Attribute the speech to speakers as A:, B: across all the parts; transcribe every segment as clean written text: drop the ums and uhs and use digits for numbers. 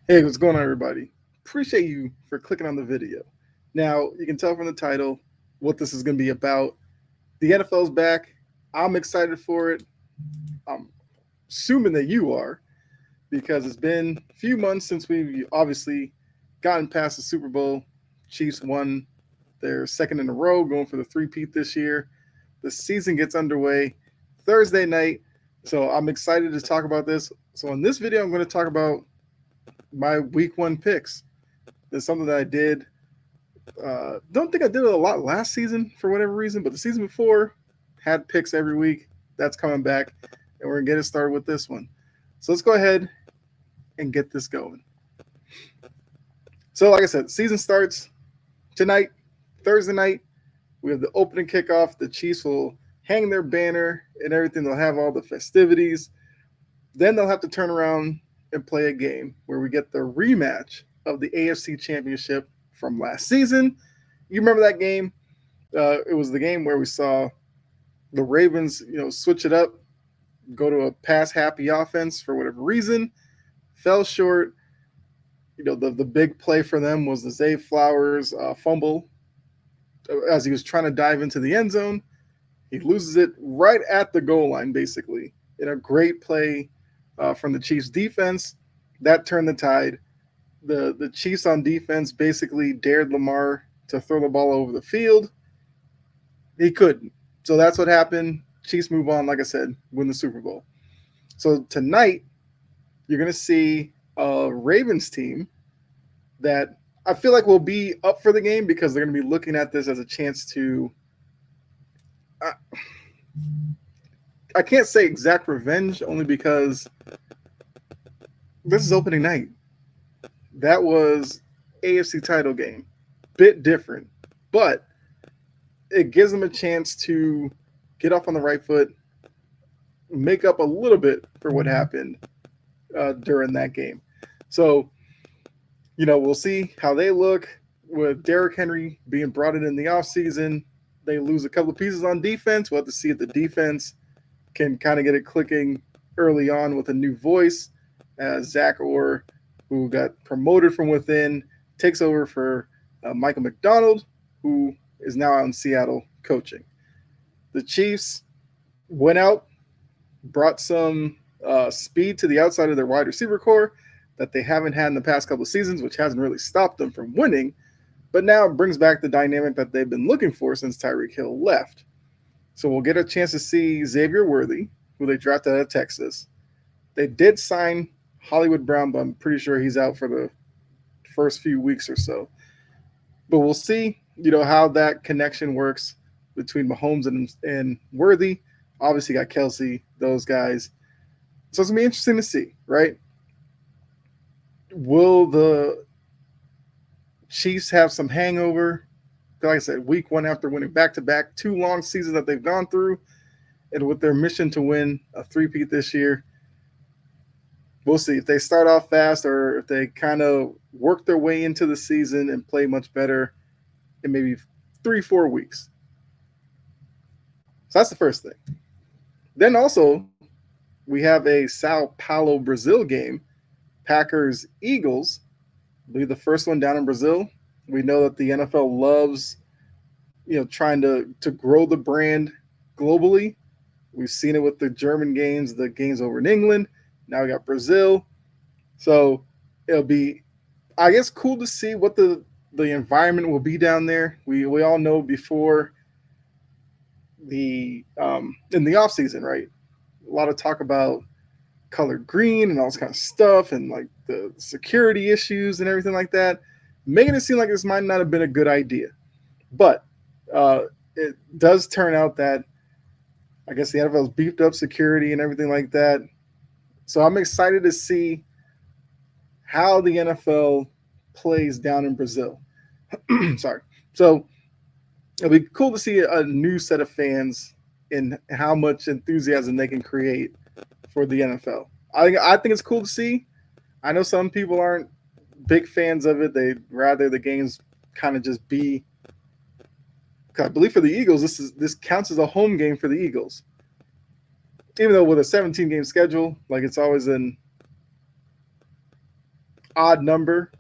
A: Hey, what's going on, everybody? Appreciate you for clicking on the video. Now, you can tell from the title what this is going to be about. The NFL's back. I'm excited for it. I'm assuming that you are because it's been a few months since we've obviously gotten past the Super Bowl. Chiefs won their second in a row, going for the three-peat this year. The season gets underway Thursday night. So I'm excited to talk about this. So in this video, I'm going to talk about my week one picks. It's something that I did. Don't think I did it a lot last season for whatever reason, but the season before had picks every week. That's coming back, and we're gonna get it started with this one. So let's go ahead and get this going. So, like I said, season starts tonight, Thursday night. We have the opening kickoff. The Chiefs will hang their banner and everything. They'll have all the festivities. Then they'll have to turn around and play a game where we get the rematch of the AFC Championship from last season. You remember that game? It was the game where we saw the Ravens, switch it up, go to a pass happy offense for whatever reason, fell short. The big play for them was the Zay Flowers fumble as he was trying to dive into the end zone. He loses it right at the goal line, basically, in a great play from the Chiefs defense. That turned the tide. The Chiefs on defense basically dared Lamar to throw the ball over the field. He couldn't. So that's what happened. Chiefs move on, like I said, win the Super Bowl. So tonight, you're going to see a Ravens team that I feel like will be up for the game because they're going to be looking at this as a chance to. I can't say exact revenge only because this is opening night. That was AFC title game. Bit different, but it gives them a chance to get off on the right foot, make up a little bit for what happened during that game. So, we'll see how they look with Derrick Henry being brought in the offseason. They lose a couple of pieces on defense. We'll have to see if the defense can kind of get it clicking early on with a new voice. Zach Orr, who got promoted from within, takes over for Michael McDonald, who is now out in Seattle coaching. The Chiefs went out, brought some speed to the outside of their wide receiver core that they haven't had in the past couple of seasons, which hasn't really stopped them from winning, but now it brings back the dynamic that they've been looking for since Tyreek Hill left. So we'll get a chance to see Xavier Worthy, who they drafted out of Texas. They did sign Hollywood Brown, but I'm pretty sure he's out for the first few weeks or so. But we'll see, how that connection works between Mahomes and Worthy. Obviously, got Kelsey, those guys. So it's going to be interesting to see, right? Will the Chiefs have some hangover? Like I said, week one after winning back-to-back, 2 long seasons that they've gone through, and with their mission to win a three-peat this year, we'll see if they start off fast or if they kind of work their way into the season and play much better in maybe 3-4 weeks. So that's the first thing. Then also, we have a Sao Paulo, Brazil game. Packers Eagles. I believe the first one down in Brazil. We know that the NFL loves, trying to grow the brand globally. We've seen it with the German games, the games over in England. Now we got Brazil. So it'll be, I guess, cool to see what the environment will be down there. We all know before the in the off season, right? A lot of talk about color green and all this kind of stuff and like the security issues and everything like that, making it seem like this might not have been a good idea. But it does turn out that I guess the NFL's beefed up security and everything like that. So I'm excited to see how the NFL plays down in Brazil. Sorry. So it'll be cool to see a new set of fans and how much enthusiasm they can create for the NFL. I think it's cool to see. I know some people aren't big fans of it. They'd rather the games kind of just be. I believe for the Eagles, this counts as a home game for the Eagles. Even though with a 17-game schedule, like it's always odd number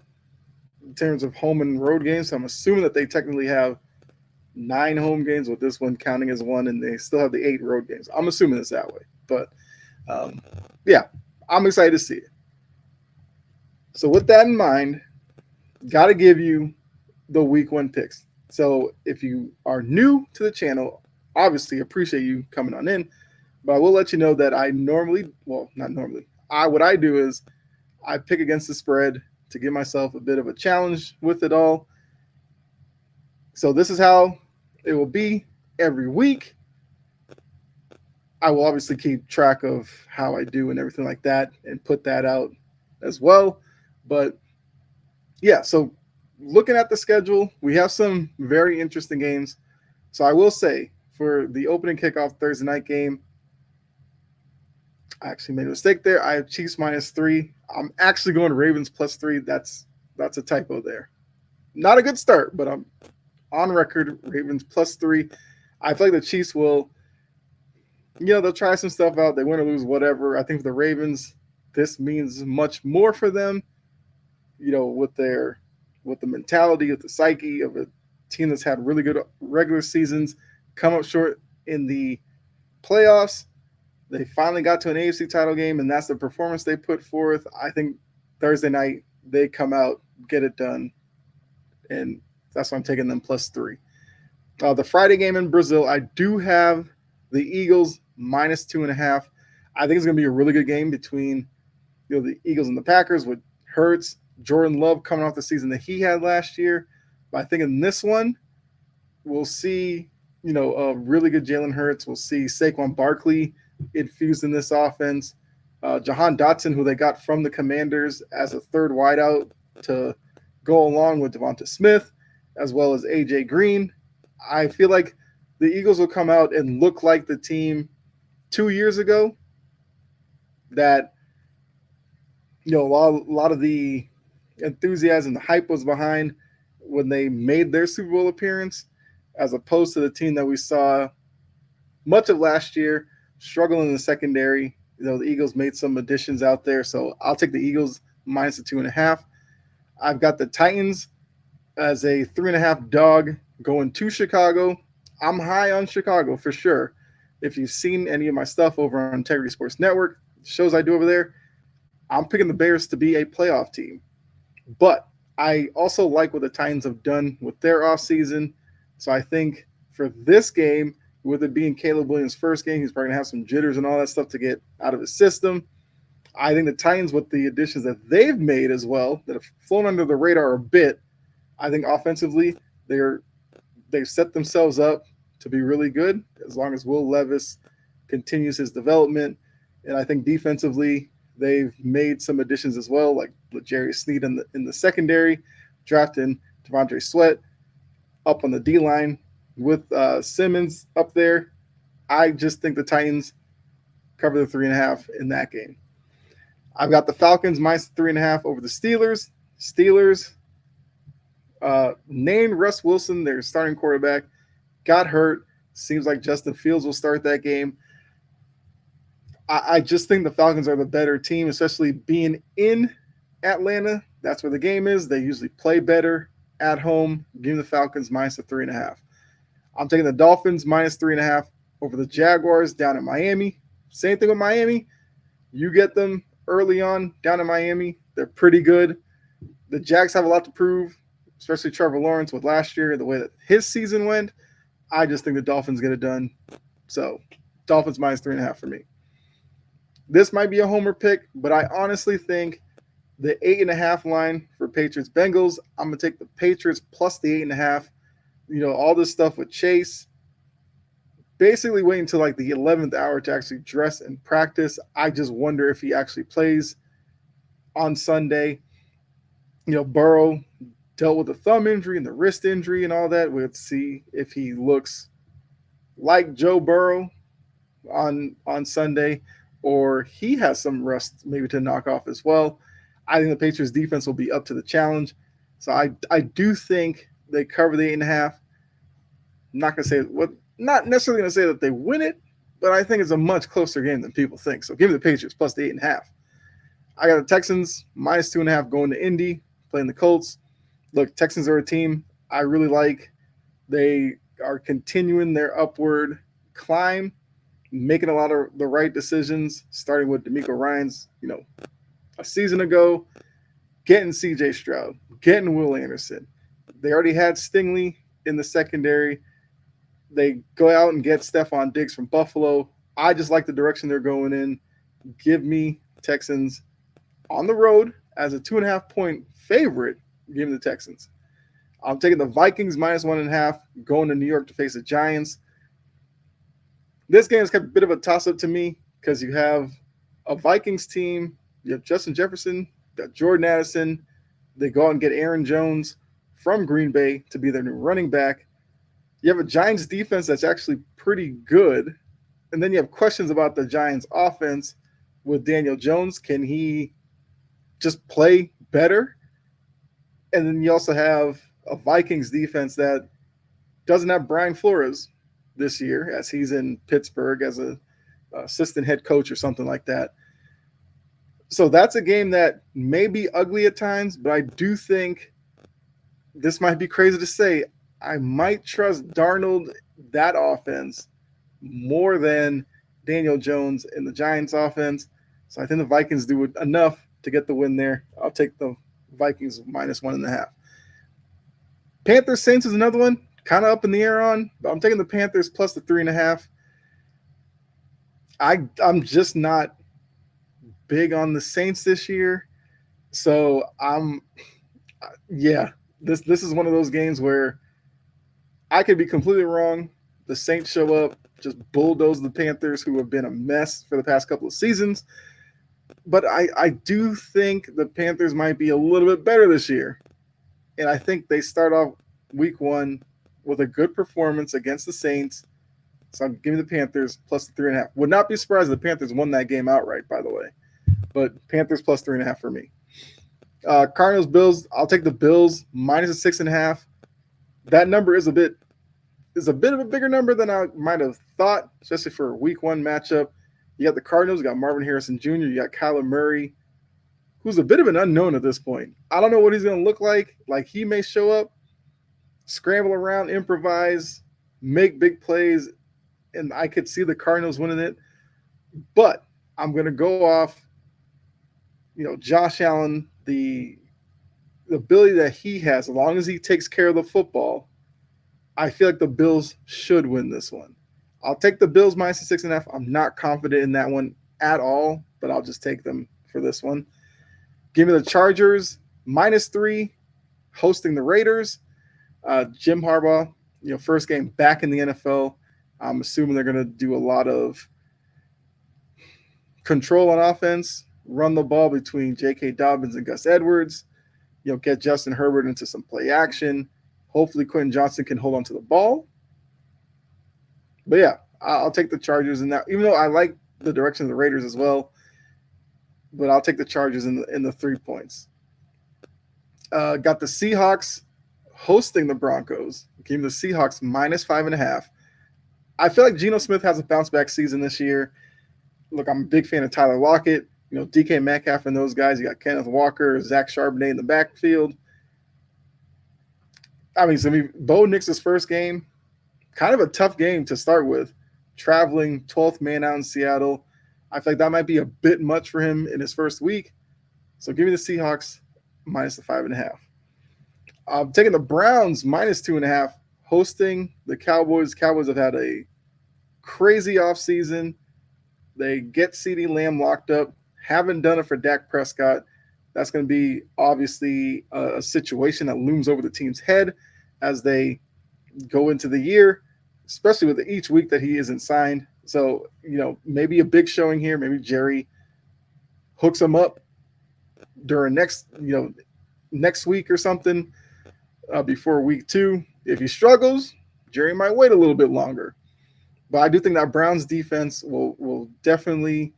A: in terms of home and road games. So I'm assuming that they technically have 9 home games, with this one counting as one, and they still have the 8 road games. I'm assuming it's that way. But um, yeah, I'm excited to see it. So with that in mind, got to give you the week 1 picks. So if you are new to the channel, obviously appreciate you coming on in, but I will let you know that I normally, well, not normally, what I do is I pick against the spread to give myself a bit of a challenge with it all. So this is how it will be every week. I will obviously keep track of how I do and everything like that and put that out as well. But yeah, so looking at the schedule, we have some very interesting games. So I will say for the opening kickoff Thursday night game, I actually made a mistake there. I have Chiefs -3. I'm actually going Ravens +3. That's a typo there. Not a good start, but I'm on record. Ravens +3. I feel like the Chiefs will, they'll try some stuff out. They win or lose, whatever. I think for the Ravens, this means much more for them. With the mentality, with the psyche of a team that's had really good regular seasons, come up short in the playoffs. They finally got to an AFC title game, and that's the performance they put forth. I think Thursday night they come out, get it done, and that's why I'm taking them +3. The Friday game in Brazil, I do have the Eagles -2.5. I think it's going to be a really good game between the Eagles and the Packers with Hurts, Jordan Love coming off the season that he had last year. But I think in this one, we'll see a really good Jalen Hurts. We'll see Saquon Barkley infused in this offense. Jahan Dotson, who they got from the Commanders as a third wideout to go along with Devonta Smith, as well as AJ Green. I feel like the Eagles will come out and look like the team 2 years ago that a lot of the enthusiasm, the hype was behind when they made their Super Bowl appearance, as opposed to the team that we saw much of last year struggling in the secondary. The Eagles made some additions out there, so I'll take the Eagles -2.5. I've got the Titans as a 3.5 dog going to Chicago. I'm high on Chicago for sure. If you've seen any of my stuff over on Integrity Sports Network, shows I do over there, I'm picking the Bears to be a playoff team. But I also like what the Titans have done with their offseason. So I think for this game, with it being Caleb Williams' first game, he's probably going to have some jitters and all that stuff to get out of his system. I think the Titans, with the additions that they've made as well, that have flown under the radar a bit, I think offensively they've set themselves up to be really good as long as Will Levis continues his development. And I think defensively, they've made some additions as well, like Jerry Sneed in the secondary, drafting Devondre Sweat up on the D-line with Simmons up there. I just think the Titans cover the 3.5 in that game. I've got the Falcons -3.5 over the Steelers. Steelers named Russ Wilson their starting quarterback, got hurt. Seems like Justin Fields will start that game. I just think the Falcons are the better team, especially being in Atlanta. That's where the game is. They usually play better at home. Give me the Falcons -3.5. I'm taking the Dolphins -3.5 over the Jaguars down in Miami. Same thing with Miami. You get them early on down in Miami. They're pretty good. The Jags have a lot to prove, especially Trevor Lawrence with last year, the way that his season went. I just think the Dolphins get it done. So Dolphins -3.5 for me. This might be a homer pick, but I honestly think the 8.5 line for Patriots Bengals, I'm going to take the Patriots plus the 8.5. All this stuff with Chase, basically waiting until like the 11th hour to actually dress and practice. I just wonder if he actually plays on Sunday. Burrow dealt with the thumb injury and the wrist injury and all that. We'll see if he looks like Joe Burrow on Sunday, or he has some rust maybe to knock off as well. I think the Patriots defense will be up to the challenge. So I do think they cover the 8.5. I'm not necessarily going to say that they win it, but I think it's a much closer game than people think. So give me the Patriots plus the 8.5. I got the Texans minus 2.5 going to Indy, playing the Colts. Look, Texans are a team I really like. They are continuing their upward climb, making a lot of the right decisions, starting with D'Amico Ryans, a season ago, getting CJ Stroud, getting Will Anderson. They already had Stingley in the secondary. They go out and get Stephon Diggs from Buffalo. I just like the direction they're going in. Give me Texans on the road as a 2.5 point favorite. Give me the Texans. I'm taking the Vikings minus 1.5, going to New York to face the Giants. This game is kind of a bit of a toss-up to me because you have a Vikings team. You have Justin Jefferson, you got Jordan Addison. They go out and get Aaron Jones from Green Bay to be their new running back. You have a Giants defense that's actually pretty good. And then you have questions about the Giants offense with Daniel Jones. Can he just play better? And then you also have a Vikings defense that doesn't have Brian Flores this year, as he's in Pittsburgh as a assistant head coach or something like that. So that's a game that may be ugly at times, but I do think this might be crazy to say. I might trust Darnold, that offense, more than Daniel Jones in the Giants offense. So I think the Vikings do enough to get the win there. I'll take the Vikings minus 1.5. Panthers Saints is another one, kind of up in the air on, but I'm taking the Panthers plus the 3.5. I'm just not big on the Saints this year. So this is one of those games where I could be completely wrong. The Saints show up, just bulldoze the Panthers, who have been a mess for the past couple of seasons. But I do think the Panthers might be a little bit better this year. And I think they start off week 1 with a good performance against the Saints. So I'm giving the Panthers plus the 3.5. Would not be surprised if the Panthers won that game outright, by the way. But Panthers plus 3.5 for me. Cardinals Bills. I'll take the Bills minus a 6.5. That number is a bit of a bigger number than I might have thought, especially for a week 1 matchup. You got the Cardinals. You got Marvin Harrison Jr. You got Kyler Murray, who's a bit of an unknown at this point. I don't know what he's going to look like. Like, he may show up, scramble around, improvise, make big plays, and I could see the Cardinals winning it. But I'm going to go off, Josh Allen, the ability that he has, as long as he takes care of the football. I feel like the Bills should win this one. I'll take the Bills minus the 6.5. I'm not confident in that one at all, but I'll just take them for this one. Give me the Chargers minus 3, hosting the Raiders. Jim Harbaugh, first game back in the NFL. I'm assuming they're going to do a lot of control on offense, run the ball between J.K. Dobbins and Gus Edwards, get Justin Herbert into some play action. Hopefully Quentin Johnson can hold on to the ball. But yeah, I'll take the Chargers in that, even though I like the direction of the Raiders as well. But I'll take the Chargers in the 3 points. Got the Seahawks hosting the Broncos. Gave the Seahawks minus 5.5. I feel like Geno Smith has a bounce back season this year. Look, I'm a big fan of Tyler Lockett, DK Metcalf and those guys. You got Kenneth Walker, Zach Charbonnet in the backfield. Bo Nix's first game, kind of a tough game to start with. Traveling 12th man out in Seattle. I feel like that might be a bit much for him in his first week. So give me the Seahawks minus the 5.5. I'm taking the Browns minus 2.5, hosting the Cowboys. Cowboys have had a crazy offseason. They get CeeDee Lamb locked up. Haven't done it for Dak Prescott. That's going to be obviously a situation that looms over the team's head as they go into the year, especially with each week that he isn't signed. So, maybe a big showing here. Maybe Jerry hooks him up during next week or something before week 2. If he struggles, Jerry might wait a little bit longer. But I do think that Browns defense will definitely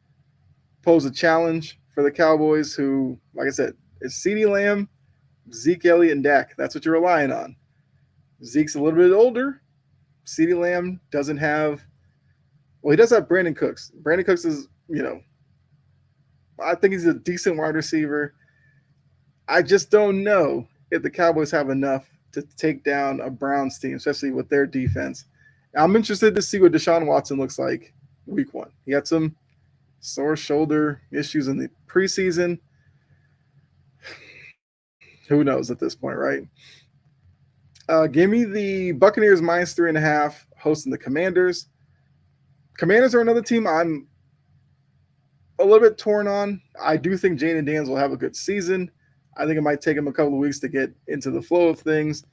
A: pose a challenge for the Cowboys, who, like I said, is CeeDee Lamb, Zeke Elliott, and Dak. That's what you're relying on. Zeke's a little bit older. CeeDee Lamb doesn't have – well, he does have Brandon Cooks. Brandon Cooks is, I think he's a decent wide receiver. I just don't know if the Cowboys have enough to take down a Browns team, especially with their defense. I'm interested to see what Deshaun Watson looks like week 1. He had some sore shoulder issues in the preseason. Who knows at this point, right? Give me the Buccaneers minus 3.5 hosting the Commanders. Commanders are another team I'm a little bit torn on. I do think Jaden Daniels will have a good season. I think it might take him a couple of weeks to get into the flow of things.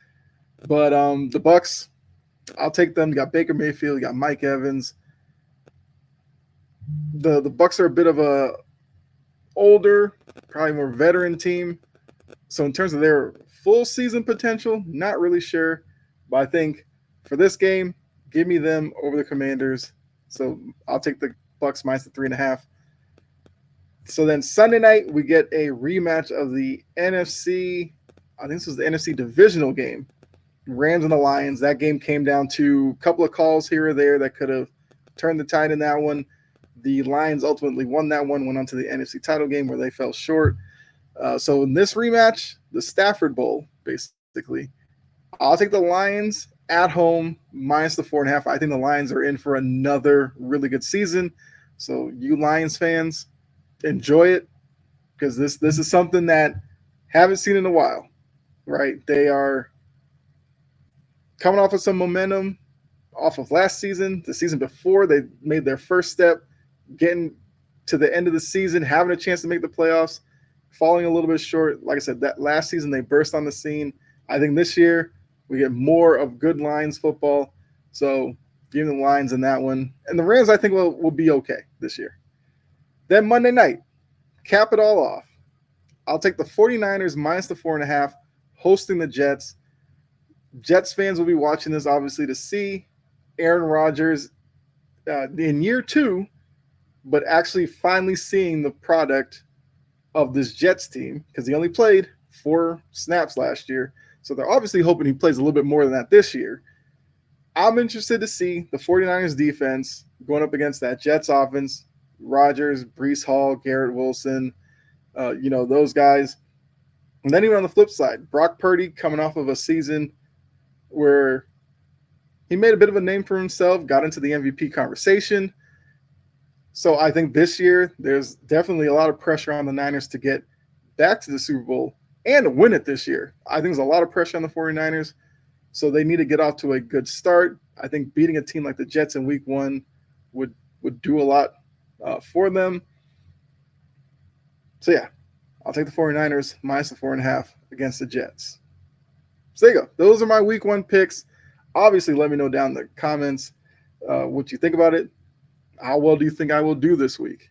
A: But the Bucks, I'll take them. You got Baker Mayfield, you got Mike Evans. The Bucks are a bit of a older, probably more veteran team. So in terms of their full season potential, not really sure. But I think for this game, give me them over the Commanders. So I'll take the Bucks minus the 3.5. So then Sunday night, we get a rematch of the NFC. I think this was the NFC divisional game. Rams and the Lions. That game came down to a couple of calls here or there that could have turned the tide in that one. The Lions ultimately won that one, went on to the NFC title game where they fell short. So in this rematch, the Stafford Bowl, basically, I'll take the Lions at home minus the 4.5. I think the Lions are in for another really good season. So you Lions fans, enjoy it because this is something that haven't seen in a while, right? They are coming off of some momentum off of last season. The season before, they made their first step, getting to the end of the season, having a chance to make the playoffs, falling a little bit short. Like I said, that last season they burst on the scene. I think this year we get more of good Lions football. So give the Lions in that one. And the Rams, I think, will be okay this year. Then Monday night, cap it all off. I'll take the 49ers minus the 4.5, hosting the Jets. Jets fans will be watching this, obviously, to see Aaron Rodgers in year 2, but actually finally seeing the product of this Jets team because he only played 4 snaps last year. So they're obviously hoping he plays a little bit more than that this year. I'm interested to see the 49ers defense going up against that Jets offense. Rodgers, Breece Hall, Garrett Wilson, those guys. And then even on the flip side, Brock Purdy coming off of a season where he made a bit of a name for himself, got into the MVP conversation. So I think this year there's definitely a lot of pressure on the Niners to get back to the Super Bowl and to win it this year. I think there's a lot of pressure on the 49ers, so they need to get off to a good start. I think beating a team like the Jets in week 1 would do a lot for them. So, yeah, I'll take the 49ers minus the 4.5 against the Jets. So there you go. Those are my week 1 picks. Obviously, let me know down in the comments what you think about it. How well do you think I will do this week?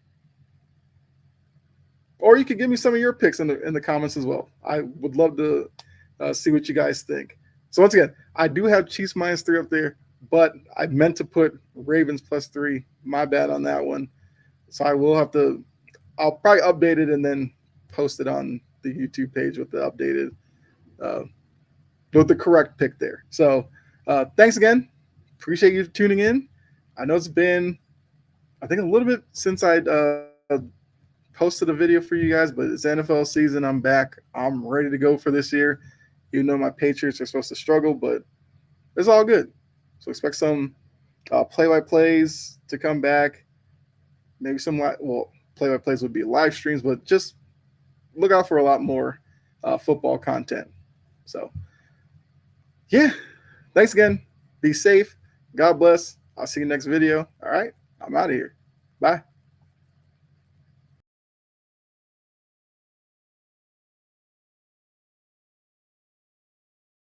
A: Or you could give me some of your picks in the comments as well. I would love to see what you guys think. So once again, I do have Chiefs minus 3 up there, but I meant to put Ravens plus 3. My bad on that one. So I'll probably update it and then post it on the YouTube page with the updated, with the correct pick there. So thanks again. Appreciate you tuning in. I know it's been, I think, a little bit since I posted a video for you guys, but it's NFL season. I'm back. I'm ready to go for this year. Even though my Patriots are supposed to struggle, but it's all good. So expect some play-by-plays to come back. Maybe some play-by-plays would be live streams, but just look out for a lot more football content. So, yeah, thanks again. Be safe. God bless. I'll see you next video. All right, I'm out of here. Bye.